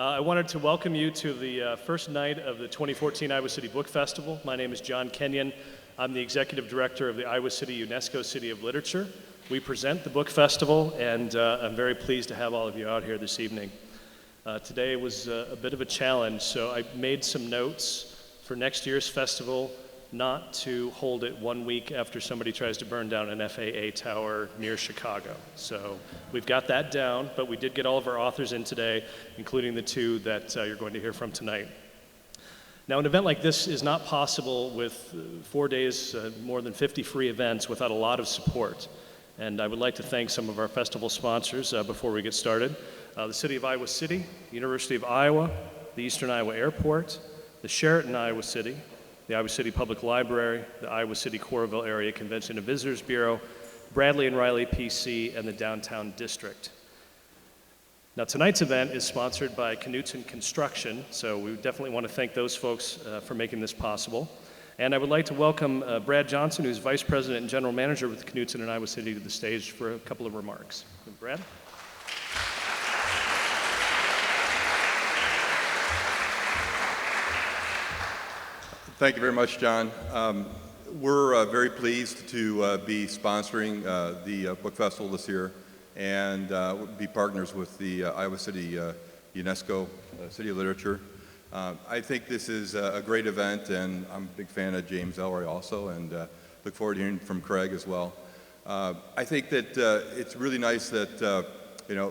I wanted to welcome you to the first night of the 2014 Iowa City Book Festival. My name is John Kenyon. I'm the Executive Director of the Iowa City UNESCO City of Literature. We present the Book Festival, and I'm very pleased to have all of you out here this evening. Today was a bit of a challenge, so I made some notes for next year's festival not to hold it 1 week after somebody tries to burn down an FAA tower near Chicago. So we've got that down, but we did get all of our authors in today, including the two that you're going to hear from tonight. Now, an event like this is not possible with 4 days, more than 50 free events without a lot of support. And I would like to thank some of our festival sponsors before we get started. The City of Iowa City, the University of Iowa, the Eastern Iowa Airport, the Sheraton Iowa City, the Iowa City Public Library, the Iowa City Coralville Area Convention and Visitors Bureau, Bradley and Riley PC, and the Downtown District. Now, tonight's event is sponsored by Knutson Construction, so we definitely want to thank those folks for making this possible. And I would like to welcome Brad Johnson, who's Vice President and General Manager with Knutson in Iowa City, to the stage for a couple of remarks. Brad? Thank you very much, John. We're very pleased to be sponsoring the Book Festival this year and be partners with the Iowa City UNESCO City of Literature. I think this is a great event, and I'm a big fan of James Ellroy also, and look forward to hearing from Craig as well. I think that it's really nice that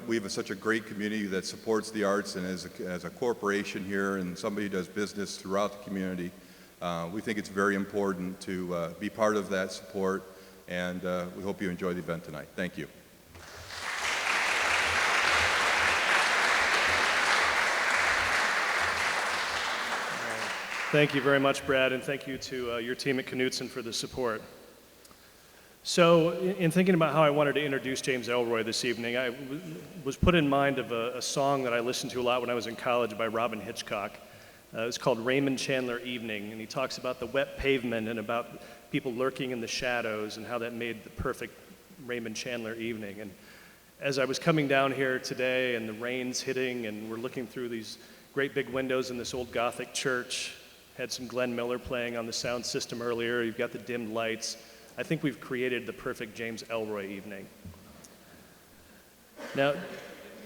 we have such a great community that supports the arts, and as a corporation here and somebody who does business throughout the community, we think it's very important to be part of that support, and we hope you enjoy the event tonight. Thank you. Thank you very much, Brad, and thank you to your team at Knutson for the support. So, in thinking about how I wanted to introduce James Ellroy this evening, I was put in mind of a song that I listened to a lot when I was in college by Robin Hitchcock. It's called Raymond Chandler Evening, and he talks about the wet pavement and about people lurking in the shadows and how that made the perfect Raymond Chandler evening. And as I was coming down here today and the rain's hitting and we're looking through these great big windows in this old Gothic church, had some Glenn Miller playing on the sound system earlier, you've got the dimmed lights, I think we've created the perfect James Ellroy evening. Now,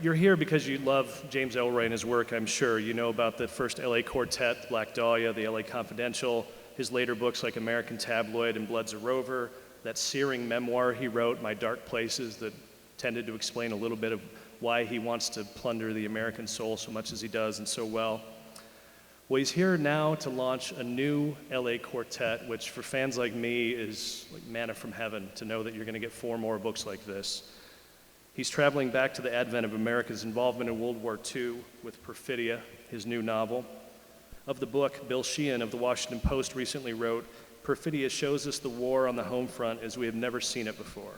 you're here because you love James Ellroy and his work, I'm sure. You know about the first LA Quartet, Black Dahlia, the LA Confidential, his later books like American Tabloid and Blood's a Rover, that searing memoir he wrote, My Dark Places, that tended to explain a little bit of why he wants to plunder the American soul so much as he does and so well. Well, he's here now to launch a new LA Quartet, which for fans like me is like manna from heaven to know that you're going to get 4 more books like this. He's traveling back to the advent of America's involvement in World War II with Perfidia, his new novel. Of the book, Bill Sheehan of the Washington Post recently wrote, Perfidia shows us the war on the home front as we have never seen it before.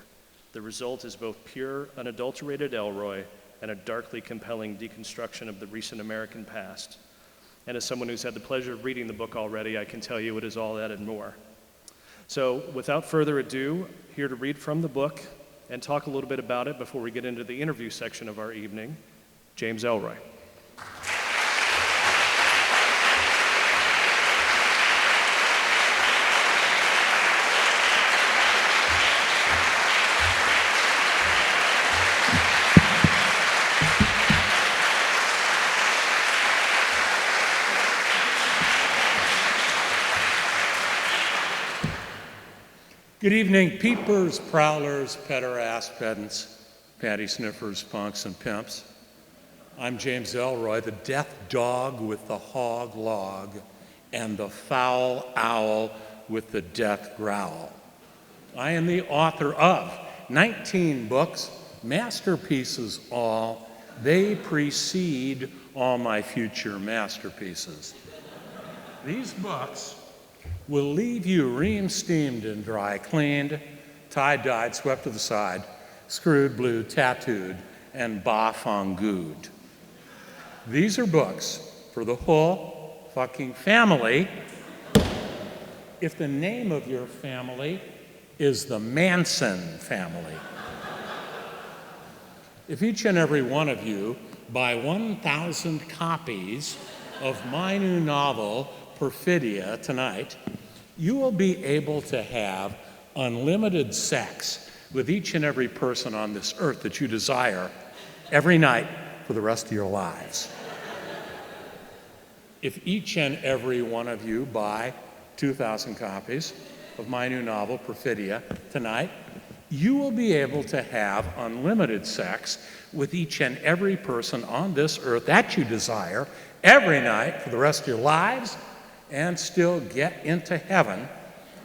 The result is both pure, unadulterated Ellroy and a darkly compelling deconstruction of the recent American past. And as someone who's had the pleasure of reading the book already, I can tell you it is all that and more. So without further ado, here to read from the book and talk a little bit about it before we get into the interview section of our evening, James Ellroy. Good evening, peepers, prowlers, pederast, pedants, panty sniffers, punks, and pimps. I'm James Ellroy, the death dog with the hog log and the foul owl with the death growl. I am the author of 19 books, masterpieces all. They precede all my future masterpieces. These books will leave you ream-steamed and dry-cleaned, tie-dyed, swept to the side, screwed, blue, tattooed, and ba-fongooed. These are books for the whole fucking family. If the name of your family is the Manson family. If each and every one of you buy 1,000 copies of my new novel, Perfidia, tonight, you will be able to have unlimited sex with each and every person on this earth that you desire every night for the rest of your lives. If each and every one of you buy 2,000 copies of my new novel, Perfidia, tonight, you will be able to have unlimited sex with each and every person on this earth that you desire every night for the rest of your lives and still get into heaven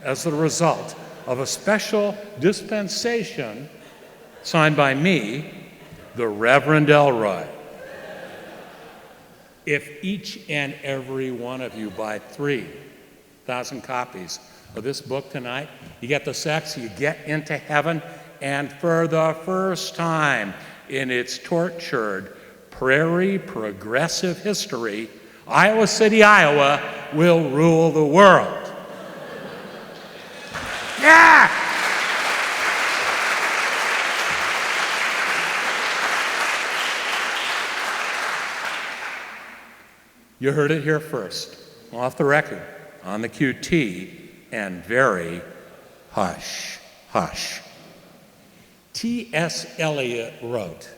as the result of a special dispensation signed by me, the Reverend Ellroy. If each and every one of you buy 3,000 copies of this book tonight, you get the sex, you get into heaven, and for the first time in its tortured prairie progressive history, Iowa City, Iowa will rule the world. Yeah! You heard it here first, off the record, on the QT, and very hush, hush. T.S. Eliot wrote,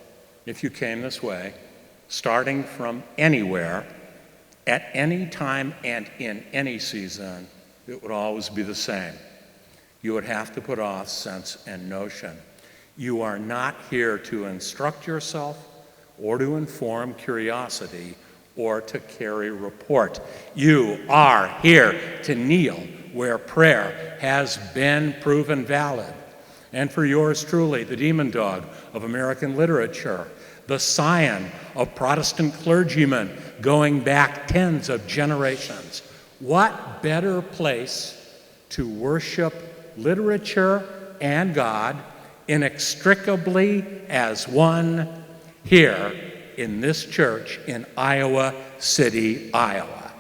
if you came this way, starting from anywhere, at any time and in any season, it would always be the same. You would have to put off sense and notion. You are not here to instruct yourself or to inform curiosity or to carry report. You are here to kneel where prayer has been proven valid. And for yours truly, the demon dog of American literature, the scion of Protestant clergymen going back tens of generations, what better place to worship literature and God inextricably as one here in this church in Iowa City, Iowa.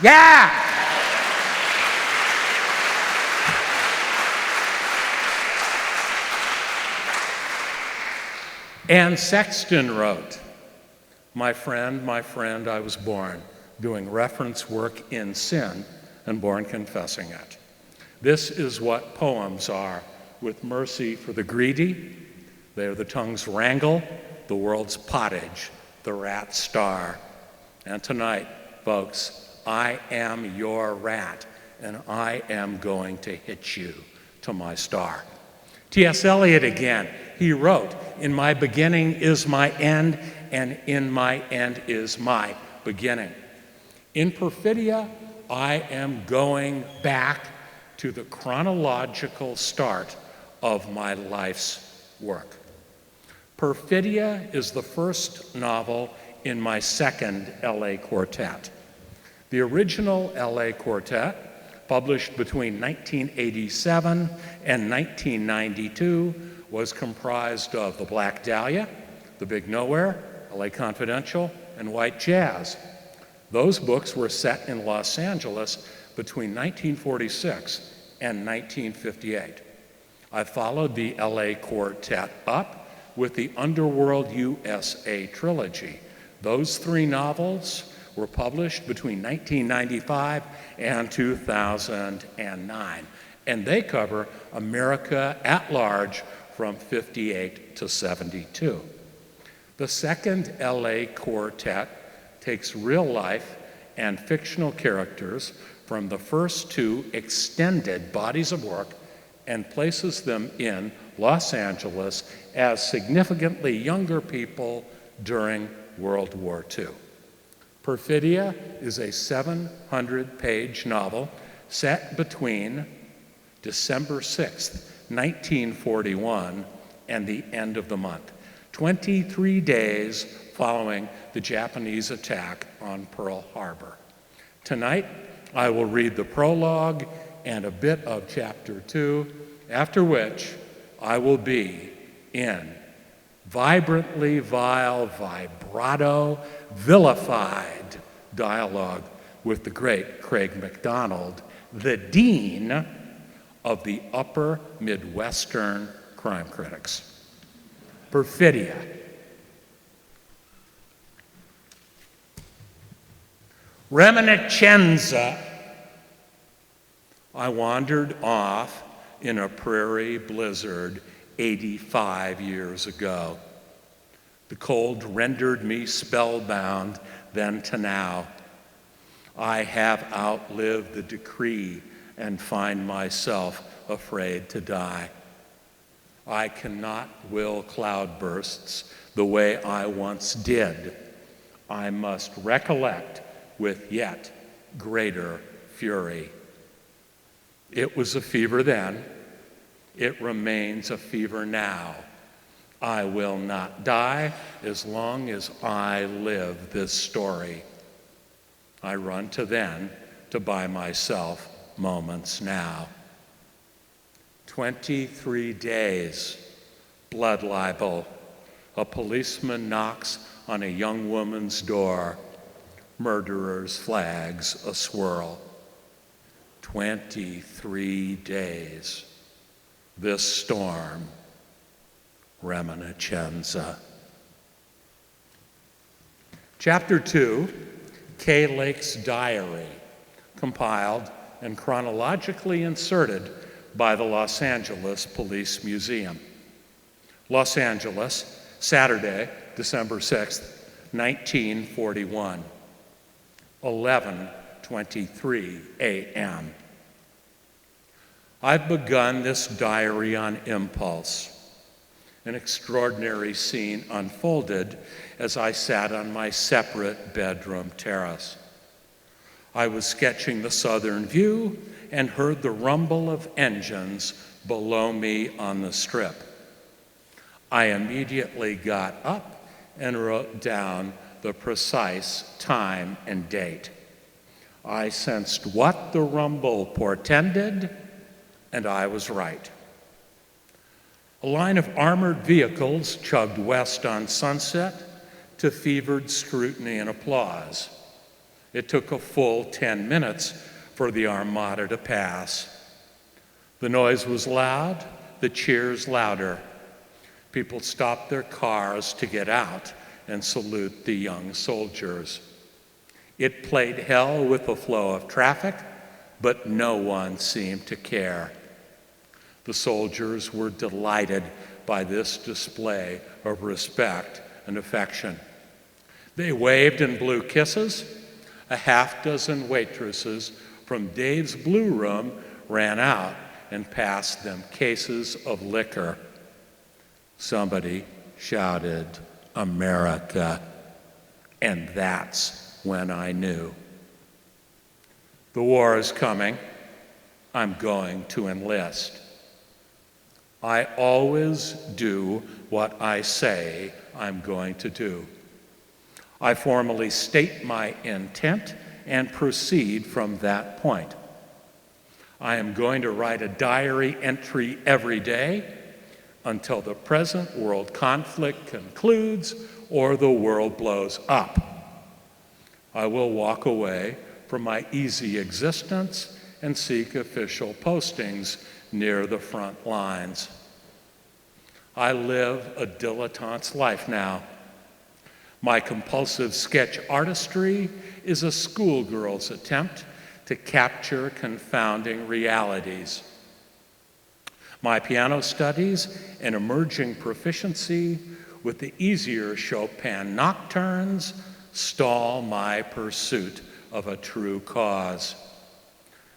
Yeah! And Sexton wrote, my friend, I was born doing reference work in sin and born confessing it. This is what poems are, with mercy for the greedy. They are the tongue's wrangle, the world's pottage, the rat's star. And tonight, folks, I am your rat, and I am going to hit you to my star. T.S. Eliot again, he wrote, in my beginning is my end, and in my end is my beginning. In Perfidia, I am going back to the chronological start of my life's work. Perfidia is the first novel in my second LA quartet. The original LA quartet, published between 1987 and 1992, was comprised of The Black Dahlia, The Big Nowhere, LA Confidential, and White Jazz. Those books were set in Los Angeles between 1946 and 1958. I followed the LA quartet up with the Underworld USA trilogy. Those 3 novels were published between 1995 and 2009, and they cover America at large from 58 to 72. The second LA quartet takes real life and fictional characters from the first 2 extended bodies of work and places them in Los Angeles as significantly younger people during World War II. Perfidia is a 700-page novel set between December 6th, 1941, and the end of the month, 23 days following the Japanese attack on Pearl Harbor. Tonight, I will read the prologue and a bit of chapter 2, after which I will be in vibrantly vile, vibrato, vilified dialogue with the great Craig McDonald, the dean of the Upper Midwestern Crime Critics. Perfidia. Reminiscenza. I wandered off in a prairie blizzard 85 years ago. The cold rendered me spellbound then to now. I have outlived the decree and find myself afraid to die. I cannot will cloudbursts the way I once did. I must recollect with yet greater fury. It was a fever then. It remains a fever now. I will not die as long as I live this story. I run to then to buy myself moments now. 23 days, blood libel. A policeman knocks on a young woman's door. Murderer's flags a swirl. 23 days. This storm, reminiscenza. Chapter 2, Kay Lake's Diary, compiled and chronologically inserted by the Los Angeles Police Museum. Los Angeles, Saturday, December 6th, 1941, 11:23 a.m. I've begun this diary on impulse. An extraordinary scene unfolded as I sat on my separate bedroom terrace. I was sketching the southern view and heard the rumble of engines below me on the strip. I immediately got up and wrote down the precise time and date. I sensed what the rumble portended, and I was right. A line of armored vehicles chugged west on Sunset to fevered scrutiny and applause. It took a full 10 minutes for the armada to pass. The noise was loud, the cheers louder. People stopped their cars to get out and salute the young soldiers. It played hell with the flow of traffic, but no one seemed to care. The soldiers were delighted by this display of respect and affection. They waved and blew kisses. A half-dozen waitresses from Dave's Blue Room ran out and passed them cases of liquor. Somebody shouted, "America," and that's when I knew. The war is coming. I'm going to enlist. I always do what I say I'm going to do. I formally state my intent and proceed from that point. I am going to write a diary entry every day until the present world conflict concludes or the world blows up. I will walk away from my easy existence and seek official postings near the front lines. I live a dilettante's life now. My compulsive sketch artistry is a schoolgirl's attempt to capture confounding realities. My piano studies and emerging proficiency with the easier Chopin nocturnes stall my pursuit of a true cause.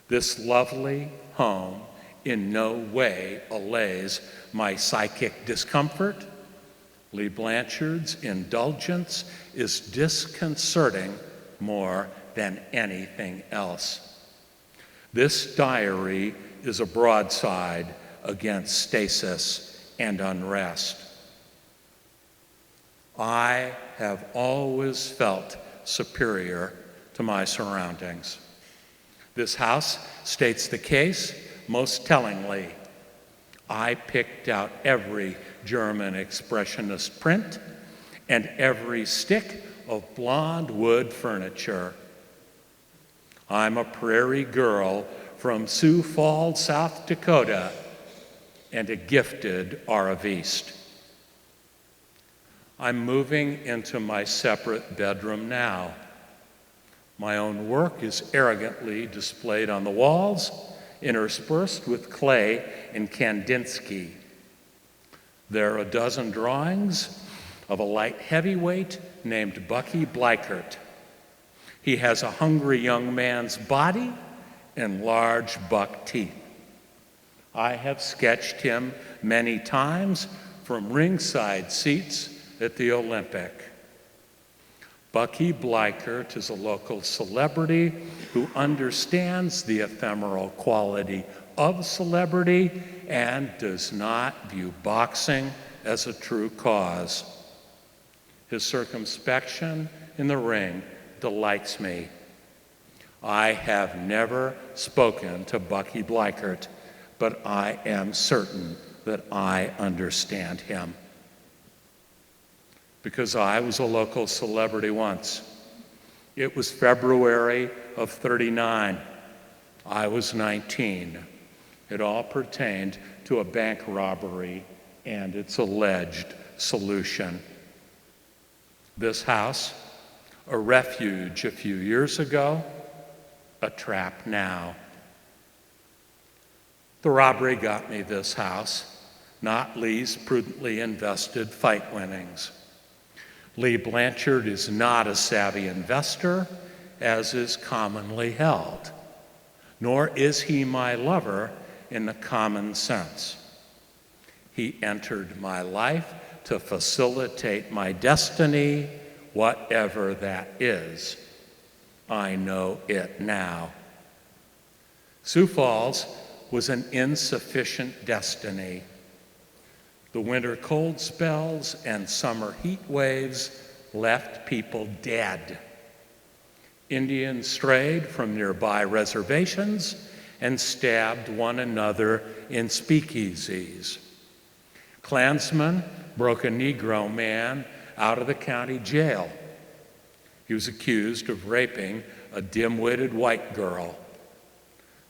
This lovely home in no way allays my psychic discomfort. Lee Blanchard's indulgence is disconcerting more than anything else. This diary is a broadside against stasis and unrest. I have always felt superior to my surroundings. This house states the case most tellingly. I picked out every German expressionist print and every stick of blonde wood furniture. I'm a prairie girl from Sioux Falls, South Dakota, and a gifted RVist. I'm moving into my separate bedroom now. My own work is arrogantly displayed on the walls, interspersed with clay and Kandinsky. There are a dozen drawings of a light heavyweight named Bucky Bleichert. He has a hungry young man's body and large buck teeth. I have sketched him many times from ringside seats at the Olympic. Bucky Bleichert is a local celebrity who understands the ephemeral quality of celebrity and does not view boxing as a true cause. His circumspection in the ring delights me. I have never spoken to Bucky Bleichert, but I am certain that I understand him. Because I was a local celebrity once. It was February of '39. I was 19. It all pertained to a bank robbery and its alleged solution. This house, a refuge a few years ago, a trap now. The robbery got me this house, not Lee's prudently invested fight winnings. Lee Blanchard is not a savvy investor, as is commonly held, nor is he my lover in the common sense. He entered my life to facilitate my destiny, whatever that is. I know it now. Sioux Falls was an insufficient destiny. The winter cold spells and summer heat waves left people dead. Indians strayed from nearby reservations and stabbed one another in speakeasies. Klansmen broke a Negro man out of the county jail. He was accused of raping a dim-witted white girl.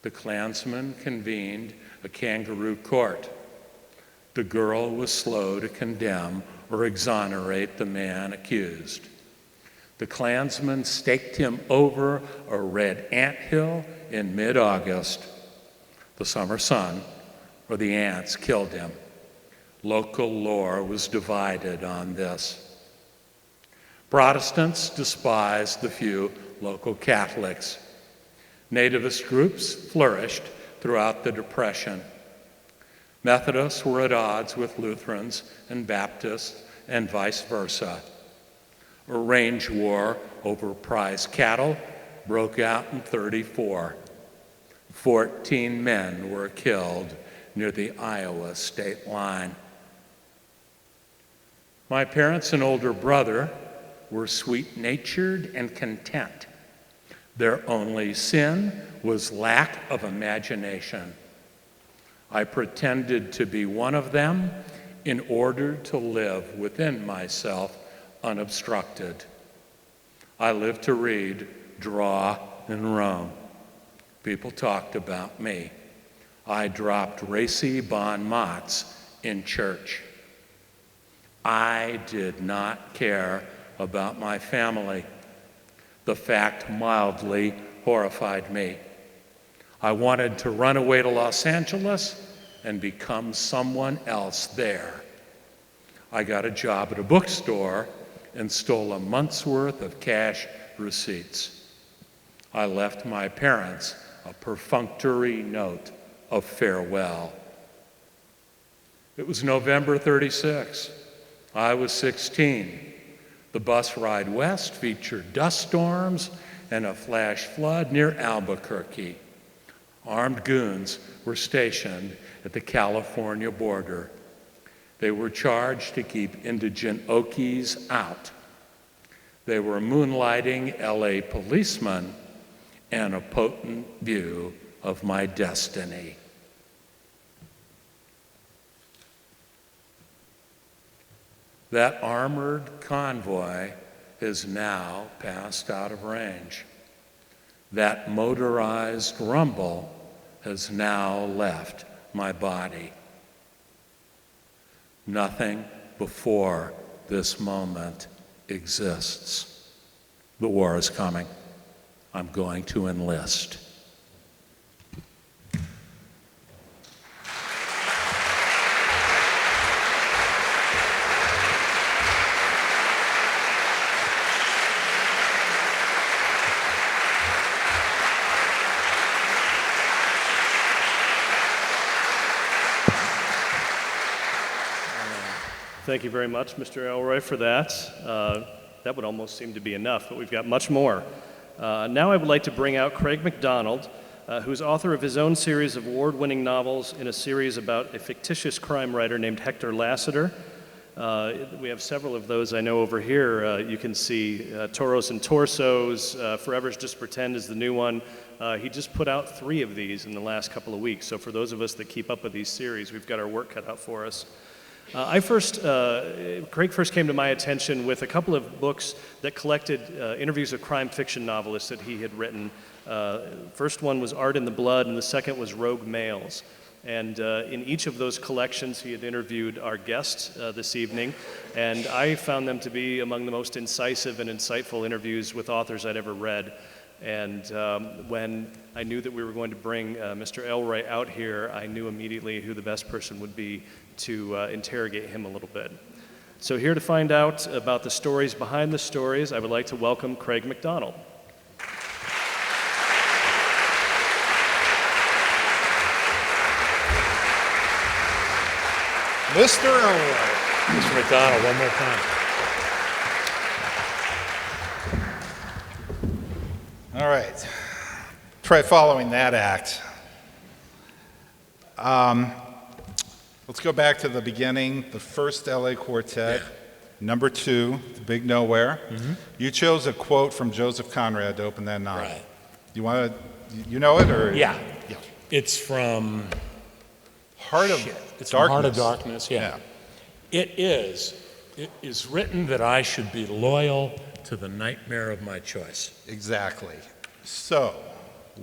The Klansmen convened a kangaroo court. The girl was slow to condemn or exonerate the man accused. The Klansmen staked him over a red anthill in mid-August. The summer sun, or the ants, killed him. Local lore was divided on this. Protestants despised the few local Catholics. Nativist groups flourished throughout the Depression. Methodists were at odds with Lutherans and Baptists and vice versa. A range war over prize cattle broke out in '34. 14 men were killed near the Iowa state line. My parents and older brother were sweet-natured and content. Their only sin was lack of imagination. I pretended to be one of them in order to live within myself unobstructed. I lived to read, draw, and roam. People talked about me. I dropped racy bon mots in church. I did not care about my family. The fact mildly horrified me. I wanted to run away to Los Angeles and become someone else there. I got a job at a bookstore and stole a month's worth of cash receipts. I left my parents a perfunctory note of farewell. It was November '36. I was 16. The bus ride west featured dust storms and a flash flood near Albuquerque. Armed goons were stationed at the California border. They were charged to keep indigent Okies out. They were moonlighting LA policemen and a potent view of my destiny. That armored convoy is now passed out of range. That motorized rumble has now left my body. Nothing before this moment exists. The war is coming. I'm going to enlist. Thank you very much, Mr. Ellroy, for that. That would almost seem to be enough, but we've got much more. Now I would like to bring out Craig McDonald, who's author of his own series of award-winning novels in a series about a fictitious crime writer named Hector Lassiter. We have several of those I know over here. You can see Toros and Torsos, Forever's Just Pretend is the new one. He just put out 3 of these in the last couple of weeks, so for those of us that keep up with these series, we've got our work cut out for us. Craig first came to my attention with a couple of books that collected interviews with crime fiction novelists that he had written. First one was Art in the Blood, and the second was Rogue Males. And in each of those collections, he had interviewed our guests this evening, and I found them to be among the most incisive and insightful interviews with authors I'd ever read. And when I knew that we were going to bring Mr. Ellroy out here, I knew immediately who the best person would be to interrogate him a little bit. So here to find out about the stories behind the stories, I would like to welcome Craig McDonald. Mr. Ellroy. Mr. McDonald, one more time. All right. Try following that act. Let's go back to the beginning, the first LA Quartet, number 2, The Big Nowhere. You chose a quote from Joseph Conrad to open that novel. Right. You want to, you know it or? Yeah. It's from Heart of It's Darkness. from Heart of Darkness, yeah. It is written that I should be loyal to the nightmare of my choice. Exactly. So,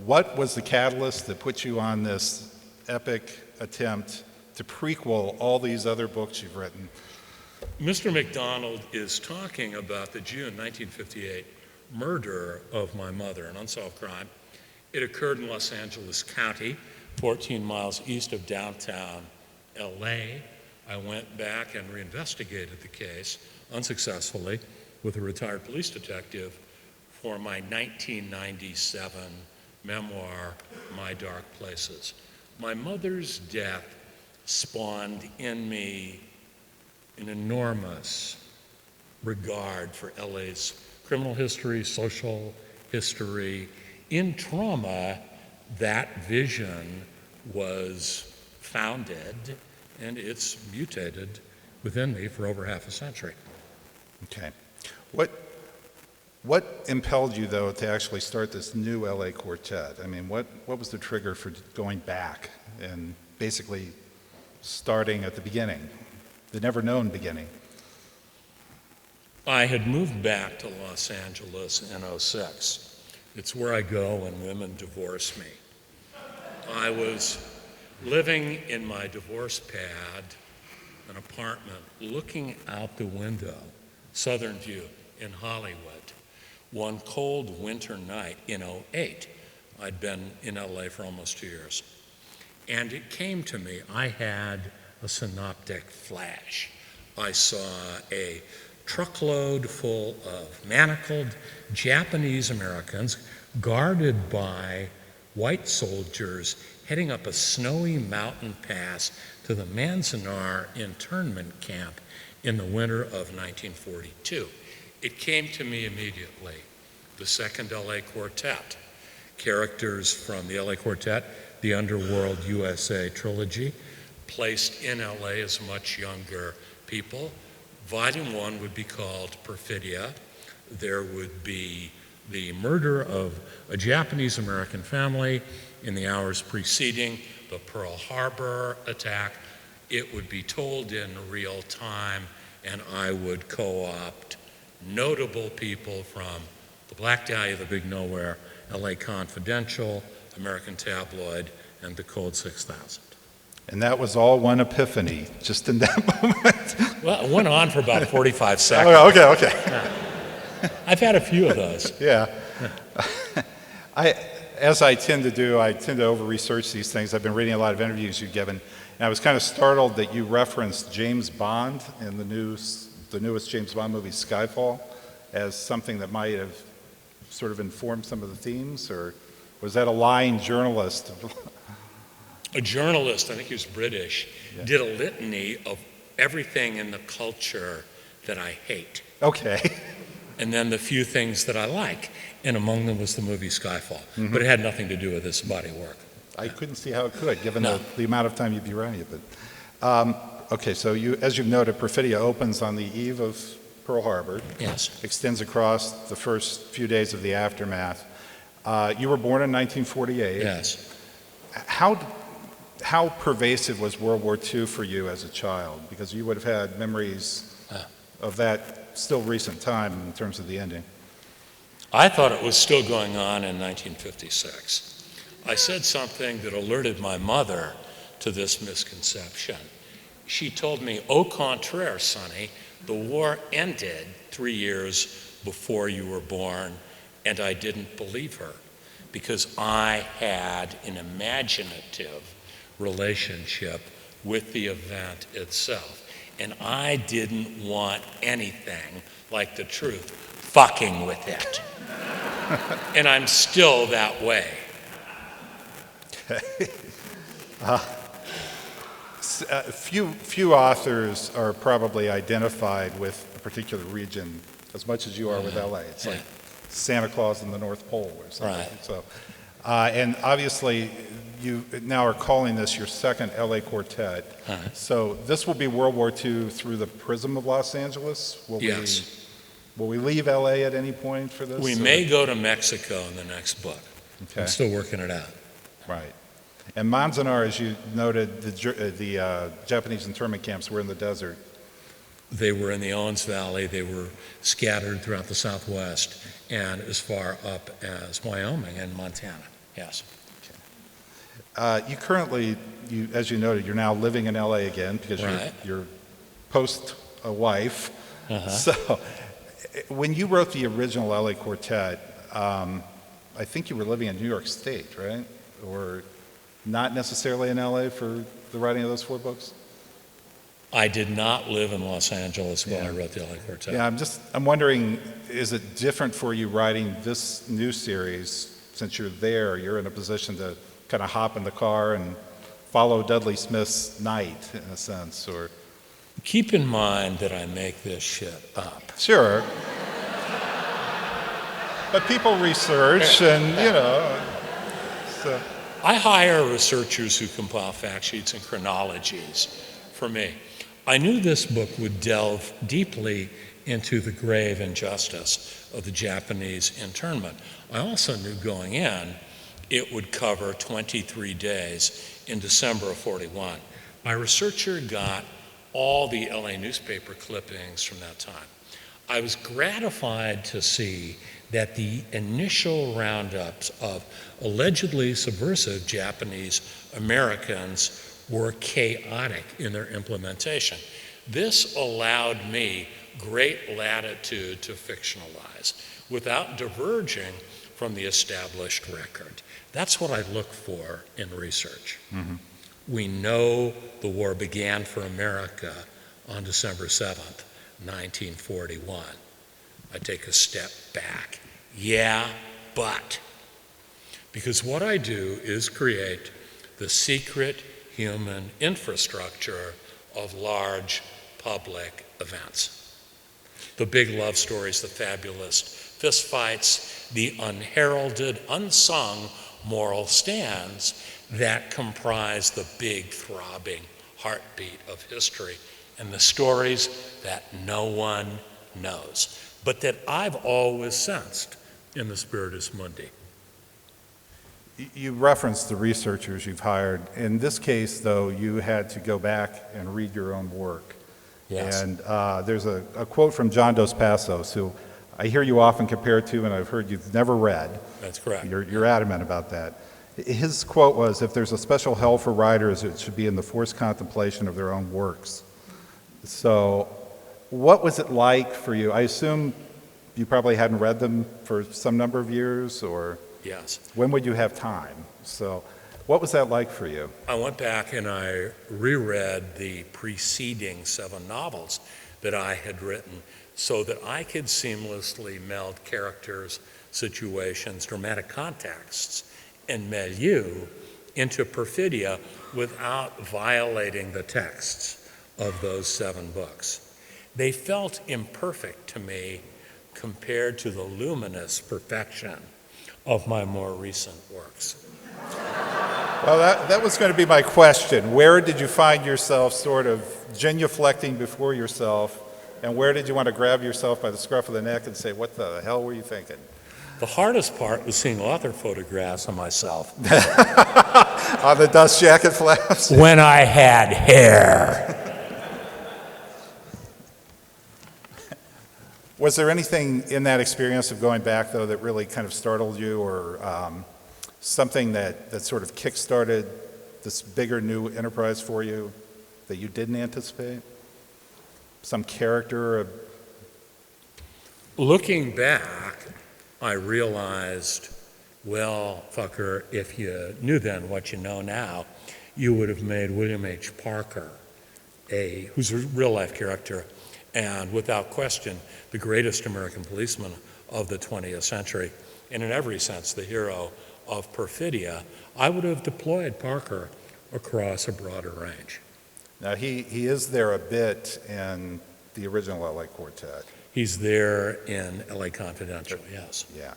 what was the catalyst that put you on this epic attempt to prequel all these other books you've written? Mr. McDonald is talking about the June 1958 murder of my mother, an unsolved crime. It occurred in Los Angeles County, 14 miles east of downtown LA. I went back and reinvestigated the case unsuccessfully with a retired police detective for my 1997 memoir, My Dark Places. My mother's death spawned in me an enormous regard for LA's criminal history, social history. In trauma, that vision was founded, and it's mutated within me for over half a century. Okay. What impelled you, though, to actually start this new LA Quartet? I mean, what was the trigger for going back and basically starting at the beginning, the never-known beginning? I had moved back to Los Angeles in '06. It's where I go when women divorce me. I was living in my divorce pad, an apartment, looking out the window, southern view in Hollywood. One cold winter night in '08, I'd been in LA for almost 2 years. And it came to me, I had a synoptic flash. I saw a truckload full of manacled Japanese Americans guarded by white soldiers heading up a snowy mountain pass to the Manzanar internment camp in the winter of 1942. It came to me immediately, the second LA Quartet. Characters from the LA Quartet, the Underworld USA trilogy, placed in LA as much younger people. Volume 1 would be called Perfidia. There would be the murder of a Japanese American family in the hours preceding the Pearl Harbor attack. It would be told in real time, and I would co-opt notable people from the Black Dahlia, the Big Nowhere, LA Confidential, American Tabloid, and the Code 6000. And that was all one epiphany, just in that moment. Well, it went on for about 45 seconds. Okay. I've had a few of those. Yeah. As I tend to do, I tend to over-research these things. I've been reading a lot of interviews you've given, and I was kind of startled that you referenced James Bond in the newest James Bond movie, Skyfall, as something that might have sort of informed some of the themes, or was that a lying journalist? A journalist, I think he was British, Yeah. did a litany of everything in the culture that I hate, Okay. and then the few things that I like, and among them was the movie Skyfall. But it had nothing to do with this body of work. I couldn't see how it could, given No. the amount of time you'd be writing it. But okay, so as you've noted, Perfidia opens on the eve of Pearl Harbor. Yes. Extends across the first few days of the aftermath. You were born in 1948. Yes. How pervasive was World War II for you as a child? Because you would have had memories of that still recent time in terms of the ending. I thought it was still going on in 1956. I said something that alerted my mother to this misconception. She told me, au contraire, Sonny, the war ended 3 years before you were born, and I didn't believe her because I had an imaginative relationship with the event itself, and I didn't want anything like the truth fucking with it. And I'm still that way. Few authors are probably identified with a particular region as much as you are with LA. It's like Santa Claus in the North Pole or something. Right. So, and obviously, you now are calling this your second LA quartet. So this will be World War II through the prism of Los Angeles? Yes. Will we leave LA at any point for this? We or- may go to Mexico in the next book. Okay. I'm still working it out. Right. And Manzanar, as you noted, the Japanese internment camps were in the desert. They were in the Owens Valley. They were scattered throughout the Southwest and as far up as Wyoming and Montana. Yes. You currently, as you noted, you're now living in LA again because Right. you're post a wife. Uh-huh. So when you wrote the original LA Quartet, I think you were living in New York State, right? Or not necessarily in LA for the writing of those 4 books? I did not live in Los Angeles while Yeah. I wrote the LA Quartet. Yeah, I'm wondering, is it different for you writing this new series? Since you're there, you're in a position to kind of hop in the car and follow Dudley Smith's night, in a sense, or... Keep in mind that I make this shit up. Sure. But people research and, so... I hire researchers who compile fact sheets and chronologies for me. I knew this book would delve deeply into the grave injustice of the Japanese internment. I also knew going in it would cover 23 days in December of 41. My researcher got all the LA newspaper clippings from that time. I was gratified to see that the initial roundups of allegedly subversive Japanese Americans were chaotic in their implementation. This allowed me great latitude to fictionalize without diverging from the established record. That's what I look for in research. Mm-hmm. We know the war began for America on December 7th, 1941. I take a step back. Yeah, but. Because what I do is create the secret human infrastructure of large public events. The big love stories, the fabulous fistfights, the unheralded, unsung moral stands that comprise the big throbbing heartbeat of history, and the stories that no one knows, but that I've always sensed in the Spiritus Mundi. You referenced the researchers you've hired. In this case, though, you had to go back and read your own work. Yes. And there's a quote from John Dos Passos, who I hear you often compared to, and I've heard you've never read. That's correct. You're adamant about that. His quote was, "If there's a special hell for writers, it should be in the forced contemplation of their own works." So what was it like for you? I assume you probably hadn't read them for some number of years, or... yes. When would you have time? So what was that like for you? I went back and I reread the preceding 7 novels that I had written so that I could seamlessly meld characters, situations, dramatic contexts, and milieu into Perfidia without violating the texts of those 7 books. They felt imperfect to me compared to the luminous perfection of my more recent works. Well, that was going to be my question. Where did you find yourself sort of genuflecting before yourself, and where did you want to grab yourself by the scruff of the neck and say, what the hell were you thinking? The hardest part was seeing author photographs of myself. On the dust jacket flaps? When I had hair. Was there anything in that experience of going back, though, that really kind of startled you, or something that sort of kick-started this bigger new enterprise for you that you didn't anticipate? Some character? Looking back, I realized, well, fucker, if you knew then what you know now, you would have made William H. Parker, who's a real-life character, and without question, the greatest American policeman of the 20th century, and in every sense, the hero of Perfidia. I would have deployed Parker across a broader range. Now, he is there a bit in the original LA Quartet. He's there in LA Confidential, yes. Yeah.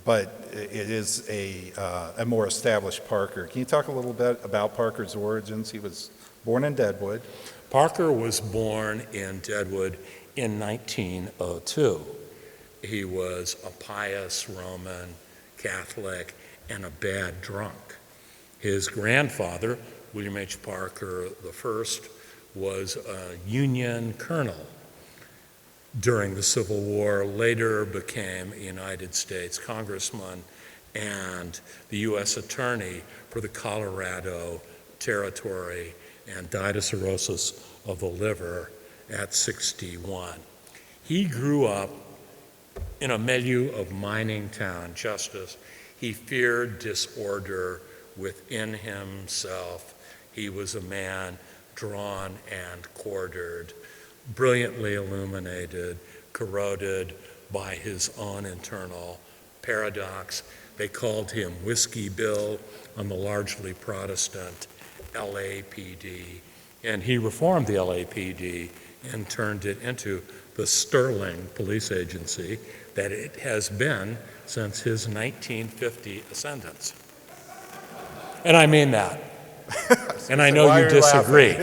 But it is a more established Parker. Can you talk a little bit about Parker's origins? He was born in Deadwood. Parker was born in Deadwood in 1902. He was a pious Roman Catholic and a bad drunk. His grandfather, William H. Parker I, was a Union colonel during the Civil War, later became a United States congressman and the U.S. attorney for the Colorado Territory, and died of cirrhosis of the liver at 61. He grew up in a milieu of mining town justice. He feared disorder within himself. He was a man drawn and quartered, brilliantly illuminated, corroded by his own internal paradox. They called him Whiskey Bill on the largely Protestant LAPD, and he reformed the LAPD and turned it into the sterling police agency that it has been since his 1950 ascendance. And I mean that. And I know you disagree.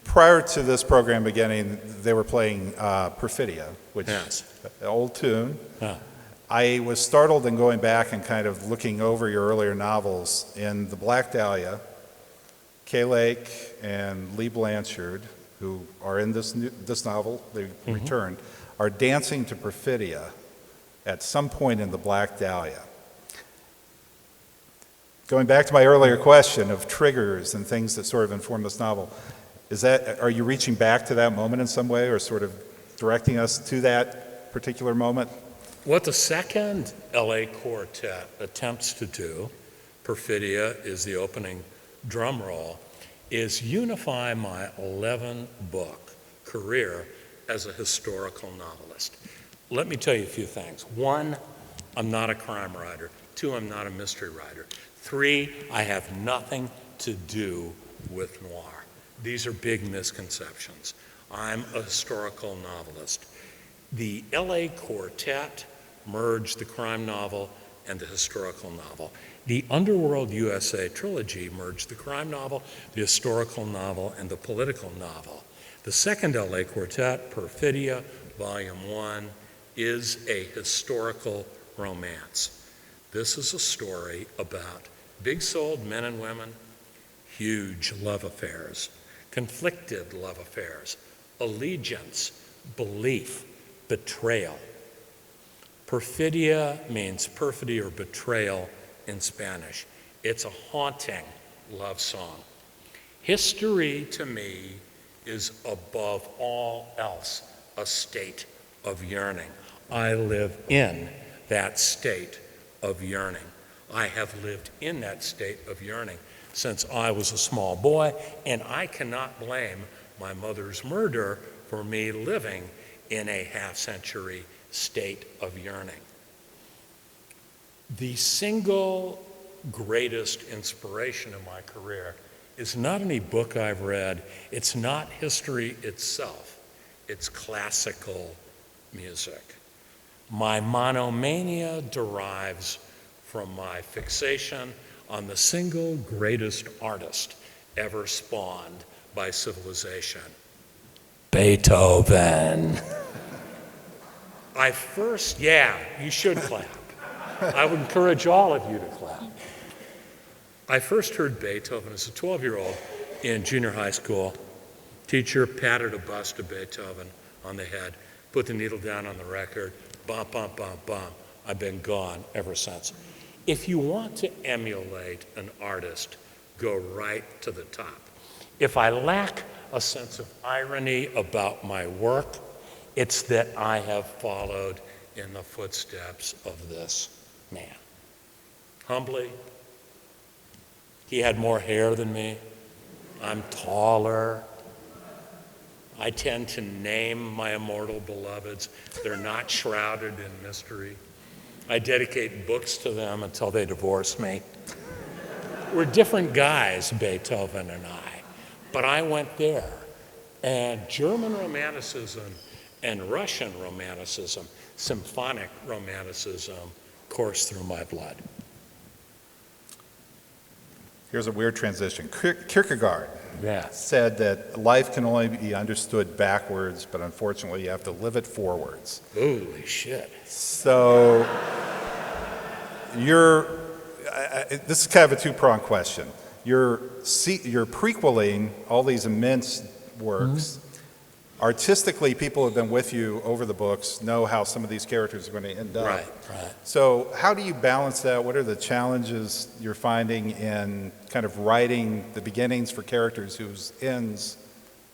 Prior to this program beginning, they were playing Perfidia, which is an old tune. Yeah. I was startled in going back and kind of looking over your earlier novels. In The Black Dahlia, Kay Lake and Lee Blanchard, who are in this novel, they returned, are dancing to Perfidia at some point in The Black Dahlia. Going back to my earlier question of triggers and things that sort of inform this novel, are you reaching back to that moment in some way, or sort of directing us to that particular moment? What the second LA Quartet attempts to do, Perfidia is the opening drum roll, is unify my 11-book career as a historical novelist. Let me tell you a few things. 1, I'm not a crime writer. 2, I'm not a mystery writer. 3, I have nothing to do with noir. These are big misconceptions. I'm a historical novelist. The LA Quartet merged the crime novel and the historical novel. The Underworld USA trilogy merged the crime novel, the historical novel, and the political novel. The second LA Quartet, Perfidia, Volume 1, is a historical romance. This is a story about big-souled men and women, huge love affairs, conflicted love affairs, allegiance, belief, betrayal. Perfidia means perfidy or betrayal in Spanish. It's a haunting love song. History, to me, is above all else a state of yearning. I live in that state of yearning. I have lived in that state of yearning since I was a small boy, and I cannot blame my mother's murder for me living in a half-century state of yearning. The single greatest inspiration in my career is not any book I've read, it's not history itself, it's classical music. My monomania derives from my fixation on the single greatest artist ever spawned by civilization, Beethoven. You should clap. I would encourage all of you to clap. I first heard Beethoven as a 12-year-old in junior high school. Teacher patted a bust of Beethoven on the head, put the needle down on the record, bum, bum, bum, bum. I've been gone ever since. If you want to emulate an artist, go right to the top. If I lack a sense of irony about my work, it's that I have followed in the footsteps of this man. Humbly, he had more hair than me. I'm taller. I tend to name my immortal beloveds. They're not shrouded in mystery. I dedicate books to them until they divorce me. We're different guys, Beethoven and I, but I went there. And German Romanticism and Russian Romanticism, symphonic Romanticism, coursed through my blood. Here's a weird transition. Kierkegaard Yeah. said that life can only be understood backwards, but unfortunately you have to live it forwards. Holy shit. So this is kind of a two-pronged question. You're prequeling all these immense works. Artistically, people have been with you over the books, know how some of these characters are going to end up. Right. So how do you balance that? What are the challenges you're finding in kind of writing the beginnings for characters whose ends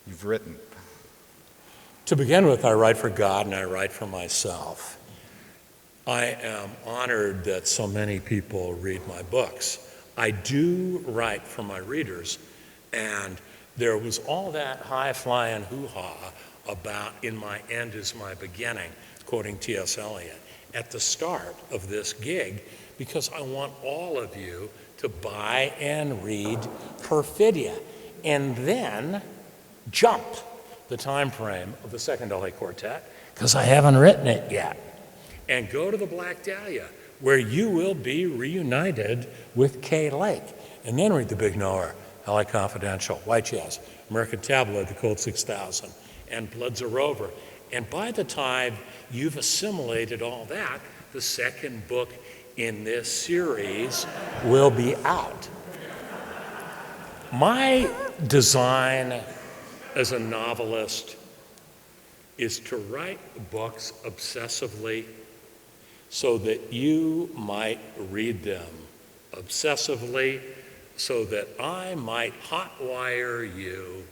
you've written? To begin with, I write for God and I write for myself. I am honored that so many people read my books. I do write for my readers, and there was all that high-flying hoo-ha about "in my end is my beginning," quoting T.S. Eliot, at the start of this gig, because I want all of you to buy and read Perfidia, and then jump the time frame of the second LA Quartet, because I haven't written it yet, and go to the Black Dahlia, where you will be reunited with Kay Lake, and then read the big knower, LA Confidential, White Jazz, American Tabloid, The Cold 6000, and Blood's a Rover. And by the time you've assimilated all that, the second book in this series will be out. My design as a novelist is to write books obsessively so that you might read them obsessively, so that I might hotwire you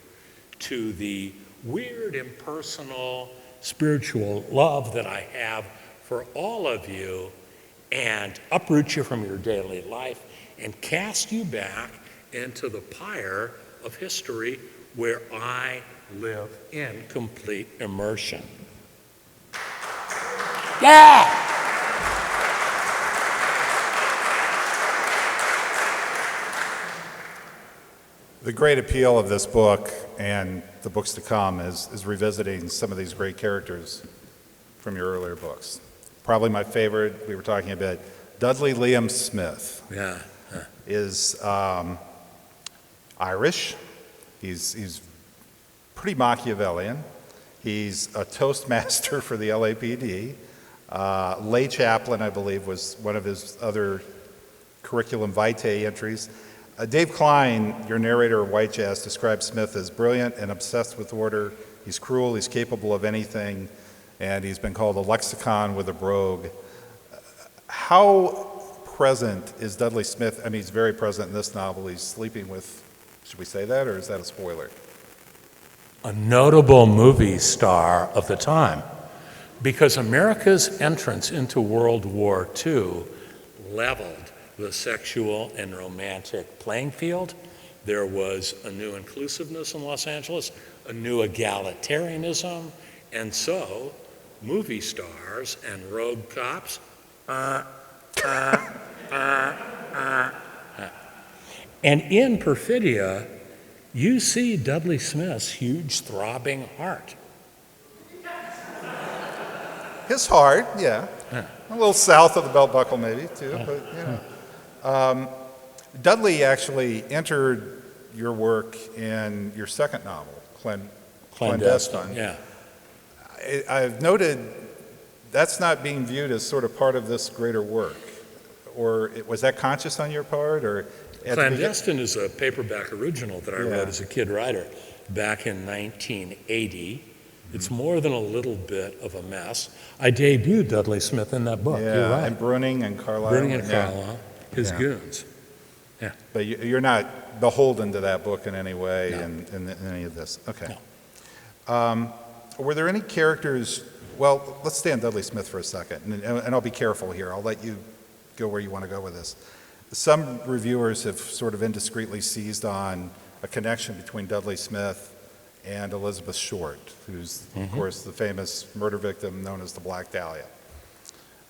to the weird, impersonal, spiritual love that I have for all of you, and uproot you from your daily life and cast you back into the pyre of history where I live in complete immersion. Yeah! The great appeal of this book and the books to come is revisiting some of these great characters from your earlier books. Probably my favorite, we were talking about, Dudley Liam Smith. Yeah. Is Irish. He's pretty Machiavellian. He's a Toastmaster for the LAPD. Lay chaplain, I believe, was one of his other curriculum vitae entries. Dave Klein, your narrator of White Jazz, describes Smith as brilliant and obsessed with order. He's cruel, he's capable of anything, and he's been called a lexicon with a brogue. How present is Dudley Smith? I mean, he's very present in this novel. He's sleeping with, should we say that, or is that a spoiler? A notable movie star of the time. because America's entrance into World War II leveled the sexual and romantic playing field. There was a new inclusiveness in Los Angeles, a new egalitarianism, and so movie stars and rogue cops and in Perfidia, you see Dudley Smith's huge throbbing heart. His heart, yeah. Yeah. A little south of the belt buckle maybe, too, but, you know. Dudley actually entered your work in your second novel, Clandestine. Yeah. I've noted that's not being viewed as sort of part of this greater work. Or was that conscious on your part? Or Clandestine is a paperback original that I Yeah. wrote as a kid writer back in 1980. It's more than a little bit of a mess. I debuted Dudley Smith in that book. Yeah, You're right. and Bruning and Carlyle. Bruning and Yeah. Carlyle, his Yeah. goons. Yeah. But you're not beholden to that book in any way No. in any of this. Okay. No. Were there any characters, well, let's stay on Dudley Smith for a second, and I'll be careful here. I'll let you go where you want to go with this. Some reviewers have sort of indiscreetly seized on a connection between Dudley Smith and Elizabeth Short, who's, of course, the famous murder victim known as the Black Dahlia.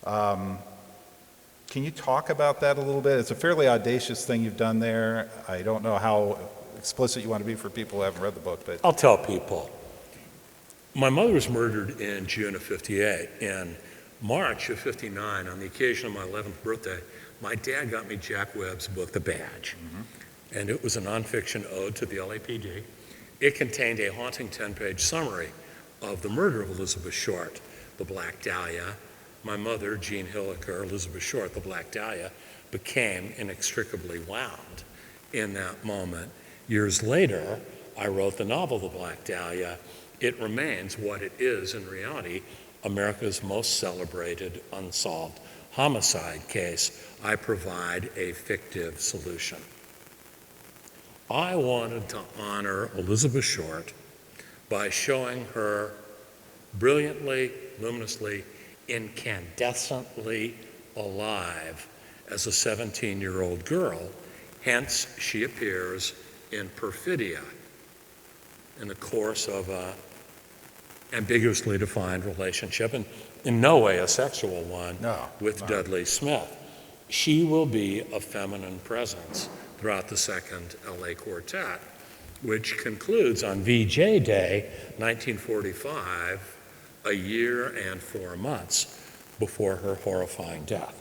Can you talk about that a little bit? It's a fairly audacious thing you've done there. I don't know how explicit you want to be for people who haven't read the book, but I'll tell people. My mother was murdered in June of 58. In March of 59, on the occasion of my 11th birthday, my dad got me Jack Webb's book, The Badge. And it was a nonfiction ode to the LAPD. It contained a haunting 10-page summary of the murder of Elizabeth Short, the Black Dahlia. My mother, Jean Hilliker, Elizabeth Short, the Black Dahlia, became inextricably wound in that moment. Years later, I wrote the novel, The Black Dahlia. It remains what it is in reality, America's most celebrated unsolved homicide case. I provide a fictive solution. I wanted to honor Elizabeth Short by showing her brilliantly, luminously, incandescently alive as a 17-year-old girl. Hence, she appears in Perfidia in the course of a ambiguously defined relationship, and in no way a sexual one, with Dudley Smith. She will be a feminine presence throughout the second LA Quartet, which concludes on VJ Day, 1945, a year and 4 months before her horrifying death.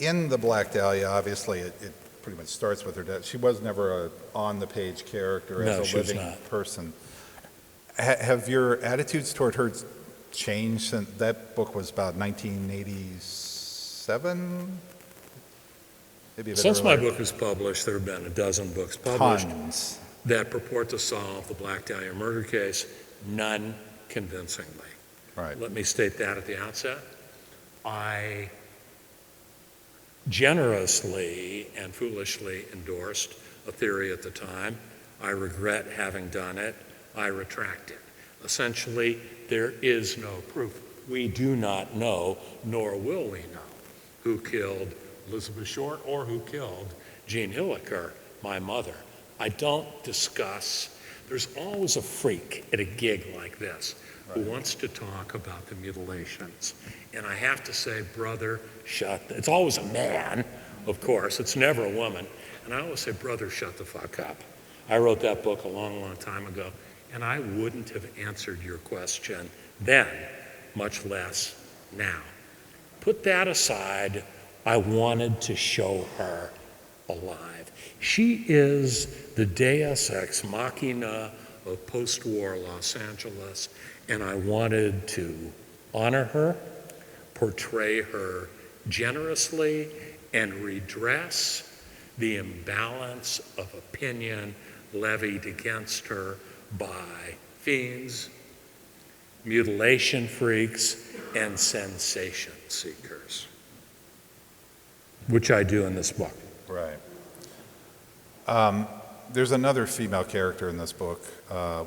in the Black Dahlia, obviously, it pretty much starts with her death. She was never a on-the-page character No, as she a was living not. person. Have your attitudes toward her changed since that book was about 1987? Maybe a bit Since my earlier. book was published, there have been a dozen books published Tons. that purport to solve the Black Dahlia murder case, none convincingly. Right. Let me state that at the outset. I generously and foolishly endorsed a theory at the time. I regret having done it. I retract it. Essentially, there is no proof. We do not know, nor will we know, who killed Elizabeth Short or who killed Jean Hilliker, my mother. I don't discuss. There's always a freak at a gig like this who wants to talk about the mutilations. And I have to say, brother, it's always a man, of course. It's never a woman. And I always say, brother, shut the fuck up. I wrote that book a long, long time ago, and I wouldn't have answered your question then, much less now. Put that aside, I wanted to show her alive. She is the deus ex machina of post-war Los Angeles, and I wanted to honor her, portray her generously, and redress the imbalance of opinion levied against her by fiends, mutilation freaks, and sensation seekers, which I do in this book. Right. There's another female character in this book